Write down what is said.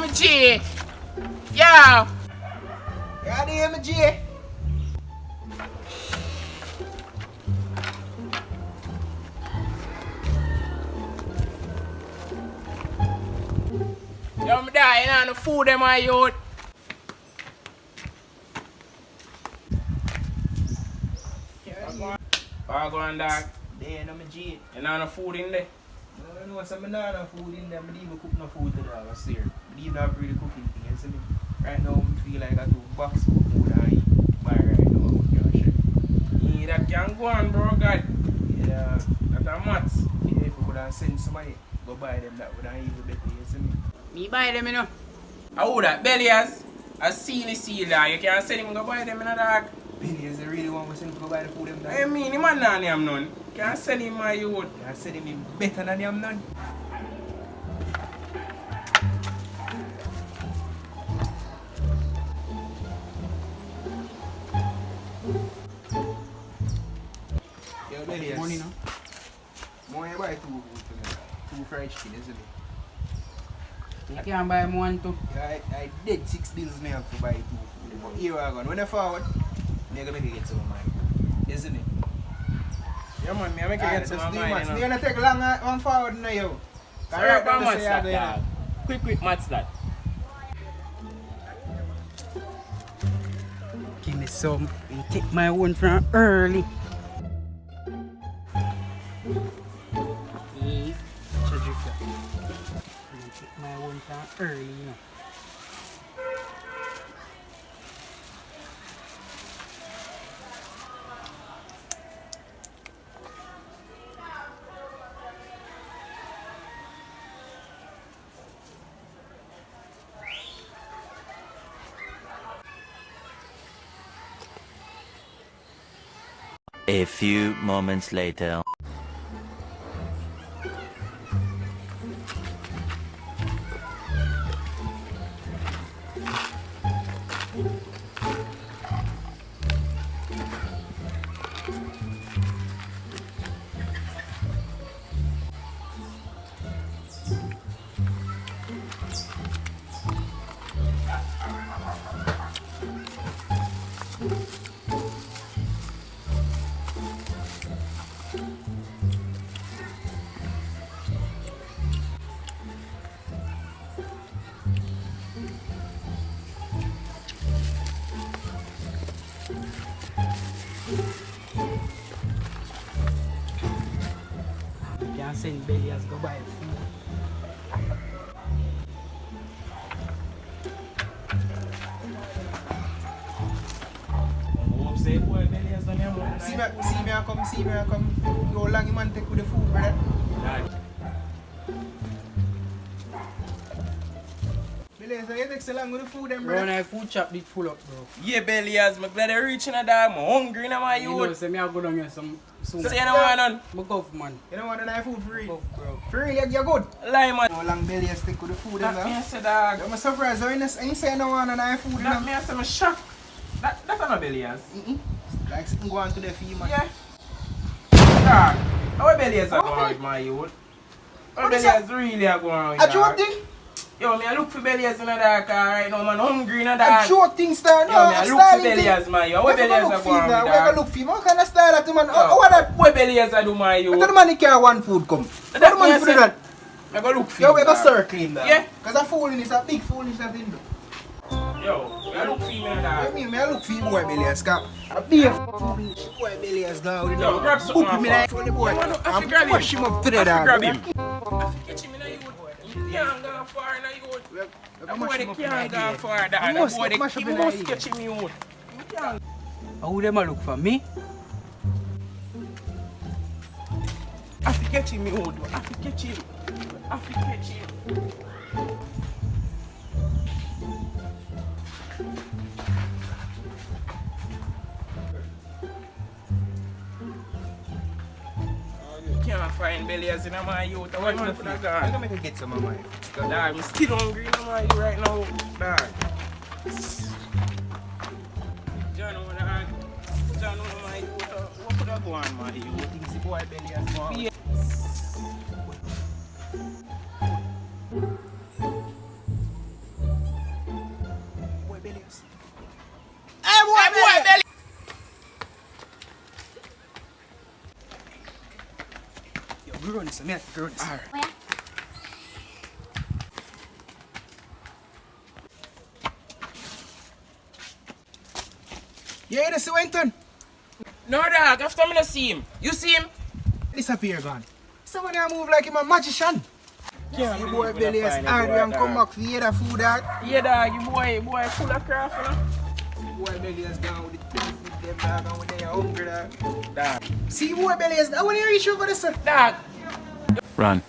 my G. Yeah. Yeah, there, my G. Yo, me dying on the food, them my youth. How go on, dog? There, my G. You know no food in there? No, so I don't have food in there. I don't even cook no food today, I swear. I don't even have really cooking thing, you see me? Right now, I feel like I do box food more than I eat bar right now. Yeah, that can go on, bro, God. Yeah. That's a maths. Yeah, if I would have sent somebody, go buy them, that would have even better, you see me? Me buy them, you know. How that? Bellias? I seen the seal there. You can't send him go buy them, you know, dog. Bellias, they really want to send him to go buy the food them dog. I mean, the man not name none. Can't send him my youth. I said him better than them none. Yo, Bellias. Money, no? More you buy two fried chicken, isn't it? You can't buy more than two. Yeah, I did $6 me have to buy two. But here I go. When I forward, I'm gonna make it get some money. Isn't it? Yeah, man, I make it get some money. It's gonna take long one forward now, yo. Sorry about maths that, dog. Quick maths that. Give me some and take my one from early. Yeah, should drink that. And take my one from early, you know. A few moments later. You can't send Bellias go buy food. I'm upset, boy. Bellias done him one See night. me, I come. How long you man take with the food, brother? Dog. Bellias, you take so long with the food, them, Bro, brother? my food shop did full up, bro. Yeah, Bellias, I'm glad you're reaching a dog. I'm hungry now, my You know, youth. say me I go down here some soon. Say you know what, none? I go for man. You don't want to food free? Go, bro. Free, you're good. Lie, man. How long Bellias take with the food, them, That me I now? say, dog. I'm surprised. How you say you don't want to food, That them? me I say, I'm shocked. That's not Bellias. Like something go on to the fee, man. Yeah. Dog. How Bellias are going with my youth? How What is Bellias really are going with A dog? joke thing? Yo, me I look for Bellias in the dark car right now, man. Hungry in the A dark. joke thing, star. Yo, me I look for Bellias, man. Yo, what Bellias are going with Where dog? look for him? What kind of style that man? Yo, What that? What Bellias are do, my What youth? the man carry one food come? What the man for that? I go look for Yo, him, we go dog. circle him there. Yeah. Cause a foolishness, a big foolishness thing do. Yo, I look for him in the I dark. mean, I look for you, boy, Bellias, cause a big foolish boy, Bellias, now. Yo, grab something Put him in off. the front of the boy. Yo, man, I And fi grab him. push him up to the I fi dog. grab him. I fi catch him in the youth. He can't go far in the youth. That boy they can't go far. That boy they he must catch him youth. He can't. How them a look for me? I fi catch him youth. I fi catch him. I fi catch him. Can't find Bellias in my youth. I want to I'm gonna make her get some of mine. Dog, I'm still hungry in my youth right now. Dog. John, John, my youth. What could I go on, my youth? You think the boy, Bellias, go Yeah. Hey, boy, Belly. Yo, grow this, man. Grow this. Alright. Oh, yeah? Yeah, you see Winton? No, dog, after me not see him. You see him? Disappear, gone. Someone here move like him a magician. Can't You believe boy we Bellias don't find the angry boy, and dog. come back for you the food, dog. Yeah, dog, you boy full of craft, you know? Boy Bellias down with the pig food, them dog, and when they are hungry, dog. Dog. See, boy Bellias, I want to reach over this, sir. Dog. Run.